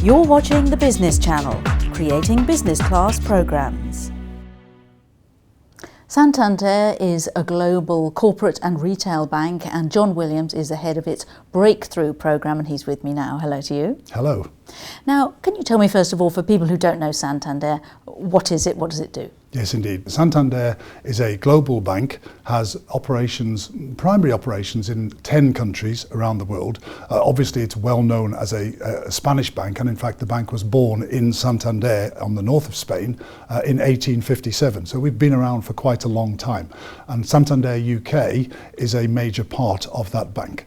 You're watching the Business Channel, creating business class programs. Santander is a global corporate and retail bank, and John Williams is the head of its Breakthrough program, and he's with me now. Hello to you. Hello. Now, can you tell me first of all, for people who don't know Santander, what is it, what does it do? Yes, indeed. Santander is a global bank, has primary operations in 10 countries around the world. Obviously, it's well known as a Spanish bank, and in fact, the bank was born in Santander on the north of Spain in 1857. So we've been around for quite a long time. And Santander UK is a major part of that bank.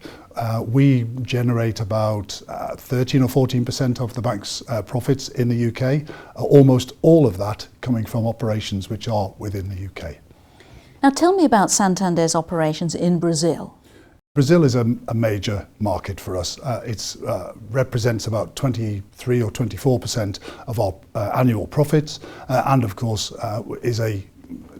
We generate about 13 or 14% of the bank's profits in the UK, almost all of that coming from operations which are within the UK. Now tell me about Santander's operations in Brazil. Brazil is a major market for us. It represents about 23 or 24% of our annual profits, and of course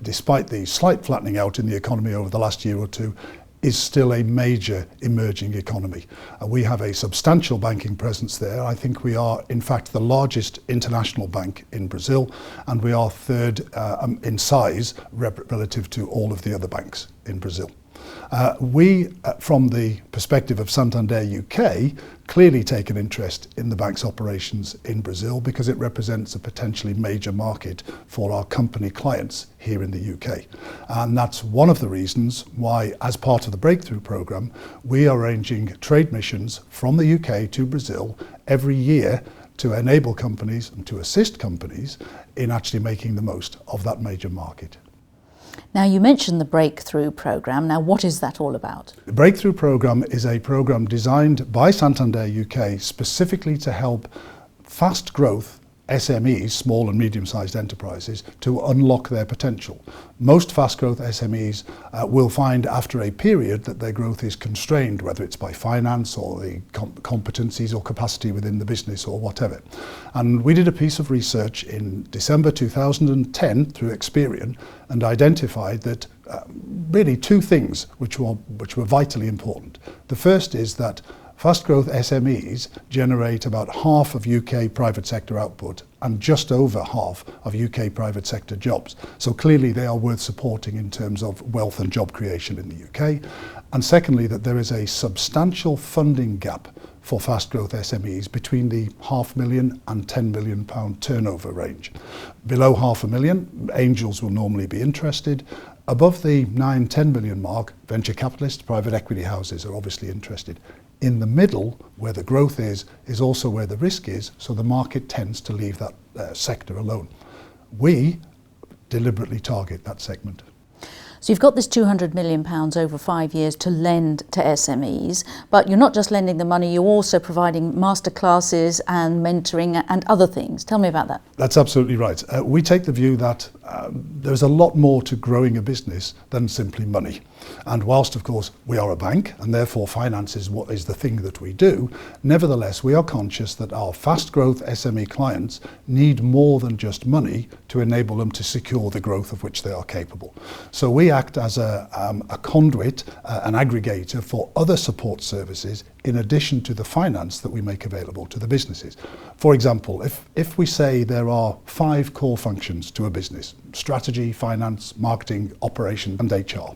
despite the slight flattening out in the economy over the last year or two, is still a major emerging economy. We have a substantial banking presence there. I think we are, in fact, the largest international bank in Brazil, and we are third in size relative to all of the other banks in Brazil. We, from the perspective of Santander UK, clearly take an interest in the bank's operations in Brazil because it represents a potentially major market for our company clients here in the UK. And that's one of the reasons why, as part of the Breakthrough programme, we are arranging trade missions from the UK to Brazil every year to enable companies and to assist companies in actually making the most of that major market. Now, you mentioned the Breakthrough programme. Now, what is that all about? The Breakthrough programme is a programme designed by Santander UK specifically to help fast growth SMEs, small and medium-sized enterprises, to unlock their potential. Most fast growth SMEs will find after a period that their growth is constrained, whether it's by finance or the competencies or capacity within the business or whatever. And we did a piece of research in December 2010 through Experian and identified that really two things which were vitally important. The first is that fast growth SMEs generate about half of UK private sector output and just over half of UK private sector jobs. So clearly they are worth supporting in terms of wealth and job creation in the UK. And secondly, that there is a substantial funding gap for fast growth SMEs between the £500,000 and £10 million turnover range. Below £500,000, angels will normally be interested. Above the £9-10 million mark, venture capitalists, private equity houses are obviously interested. In the middle, where the growth is also where the risk is, so the market tends to leave that sector alone. We deliberately target that segment. So you've got this £200 million over 5 years to lend to SMEs, but you're not just lending the money, you're also providing masterclasses and mentoring and other things. Tell me about that. That's absolutely right. We take the view that there's a lot more to growing a business than simply money. And whilst, of course, we are a bank and therefore finance is what is the thing that we do, nevertheless, we are conscious that our fast growth SME clients need more than just money to enable them to secure the growth of which they are capable. So we act as a conduit, an aggregator for other support services in addition to the finance that we make available to the businesses. For example, if we say there are 5 core functions to a business: strategy, finance, marketing, operation and HR.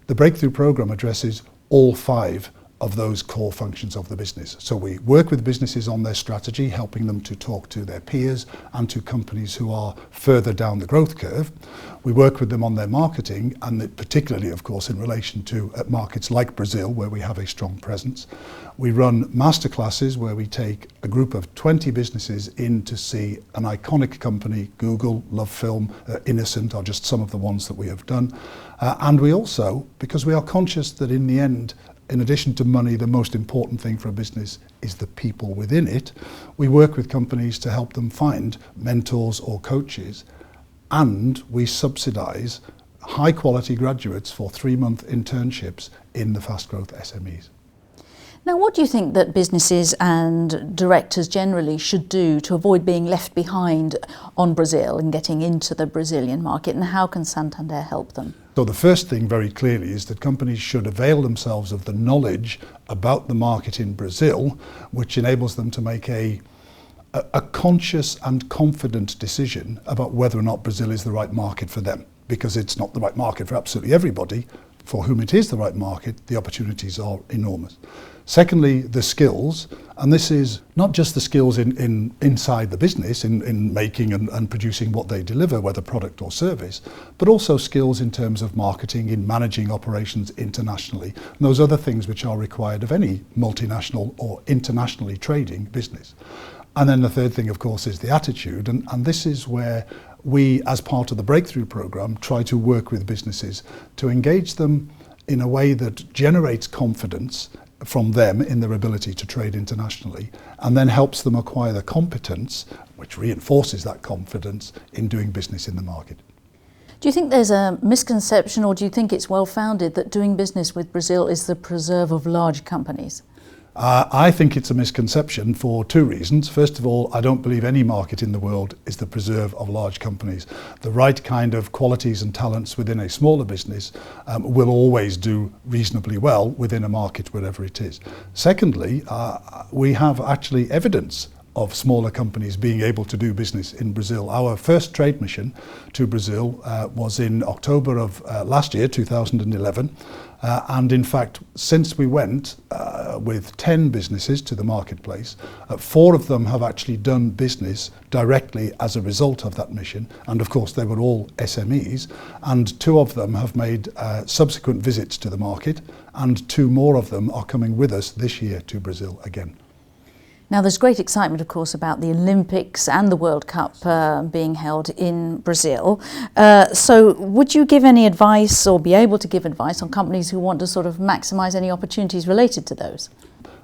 The Breakthrough programme addresses all 5 of those core functions of the business. So we work with businesses on their strategy, helping them to talk to their peers and to companies who are further down the growth curve. We work with them on their marketing, and particularly, of course, in relation to markets like Brazil, where we have a strong presence. We run masterclasses where we take a group of 20 businesses in to see an iconic company. Google, Love Film, Innocent are just some of the ones that we have done. And we also, because we are conscious that in the end, in addition to money, the most important thing for a business is the people within it, we work with companies to help them find mentors or coaches, and we subsidise high quality graduates for 3-month internships in the fast growth SMEs. Now, what do you think that businesses and directors generally should do to avoid being left behind on Brazil and getting into the Brazilian market, and how can Santander help them? So the first thing very clearly is that companies should avail themselves of the knowledge about the market in Brazil, which enables them to make a a conscious and confident decision about whether or not Brazil is the right market for them, because it's not the right market for absolutely everybody. For whom it is the right market, the opportunities are enormous. Secondly, the skills, and this is not just the skills inside the business, in making and producing what they deliver, whether product or service, but also skills in terms of marketing, in managing operations internationally, and those other things which are required of any multinational or internationally trading business. And then the third thing, of course, is the attitude, and this is where we, as part of the Breakthrough Programme, try to work with businesses to engage them in a way that generates confidence from them in their ability to trade internationally, and then helps them acquire the competence, which reinforces that confidence in doing business in the market. Do you think there's a misconception, or do you think it's well founded, that doing business with Brazil is the preserve of large companies? I think it's a misconception for two reasons. First of all, I don't believe any market in the world is the preserve of large companies. The right kind of qualities and talents within a smaller business will always do reasonably well within a market wherever it is. Secondly, we have actually evidence of smaller companies being able to do business in Brazil. Our first trade mission to Brazil was in October of last year, 2011. And in fact, since we went with 10 businesses to the marketplace, 4 of them have actually done business directly as a result of that mission. And of course, they were all SMEs. And 2 of them have made subsequent visits to the market. And 2 more of them are coming with us this year to Brazil again. Now, there's great excitement, of course, about the Olympics and the World Cup being held in Brazil. So would you give any advice, or be able to give advice, on companies who want to sort of maximise any opportunities related to those?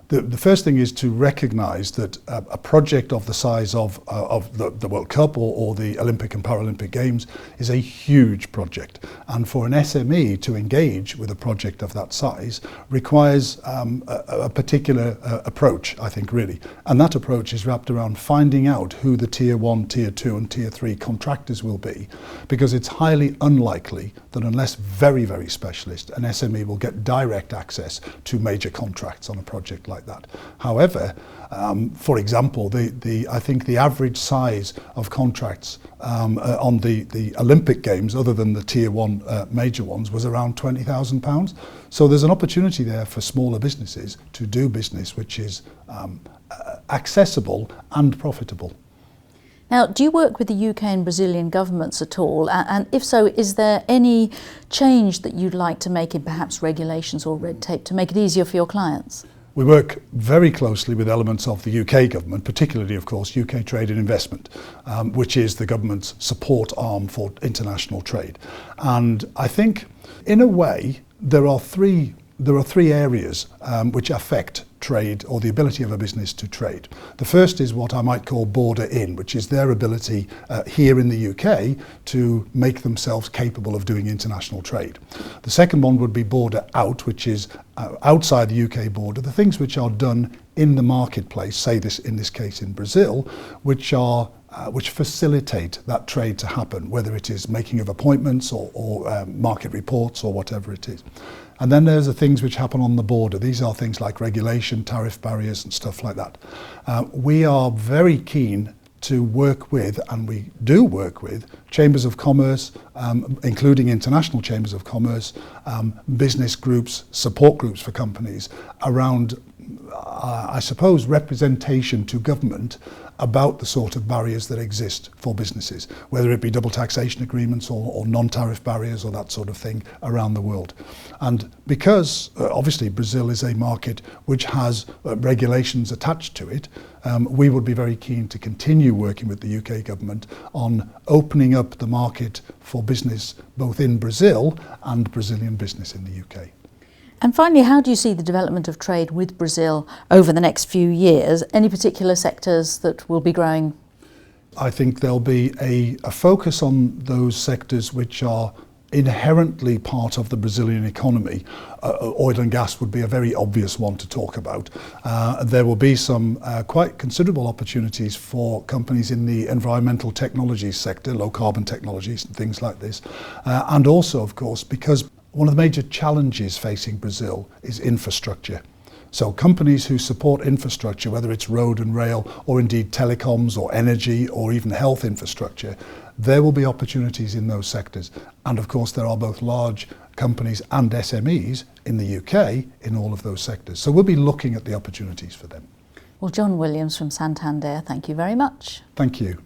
The first thing is to recognise that a project of the size of the World Cup or the Olympic and Paralympic Games is a huge project. And for an SME to engage with a project of that size requires a particular approach, I think, really. And that approach is wrapped around finding out who the Tier 1, Tier 2 and Tier 3 contractors will be, because it's highly unlikely that unless very, very specialist, an SME will get direct access to major contracts on a project like that. However, for example, I think the average size of contracts on the Olympic Games, other than the Tier 1 major ones, was around £20,000. So there's an opportunity there for smaller businesses to do business which is accessible and profitable. Now, do you work with the UK and Brazilian governments at all? And if so, is there any change that you'd like to make in perhaps regulations or red tape to make it easier for your clients? We work very closely with elements of the UK government, particularly, of course, UK Trade and Investment, which is the government's support arm for international trade. And I think, in a way, there are three areas which affect trade, or the ability of a business to trade. The first is what I might call border in, which is their ability here in the UK to make themselves capable of doing international trade. The second one would be border out, which is outside the UK border, the things which are done in the marketplace, say this in this case in Brazil, which facilitate that trade to happen, whether it is making of appointments or market reports or whatever it is. And then there's the things which happen on the border. These are things like regulation, tariff barriers and stuff like that. We are very keen to work with, and we do work with, chambers of commerce, including international chambers of commerce, business groups, support groups for companies around, I suppose, representation to government about the sort of barriers that exist for businesses, whether it be double taxation agreements or non-tariff barriers or that sort of thing around the world. And because obviously Brazil is a market which has regulations attached to it, we would be very keen to continue working with the UK government on opening up the market for business both in Brazil and Brazilian business in the UK. And finally, how do you see the development of trade with Brazil over the next few years? Any particular sectors that will be growing? I think there'll be a focus on those sectors which are inherently part of the Brazilian economy. Oil and gas would be a very obvious one to talk about. There will be some quite considerable opportunities for companies in the environmental technologies sector, low carbon technologies and things like this. And also, of course, because one of the major challenges facing Brazil is infrastructure. So companies who support infrastructure, whether it's road and rail, or indeed telecoms or energy or even health infrastructure, there will be opportunities in those sectors. And of course, there are both large companies and SMEs in the UK in all of those sectors. So we'll be looking at the opportunities for them. Well, John Williams from Santander, thank you very much. Thank you.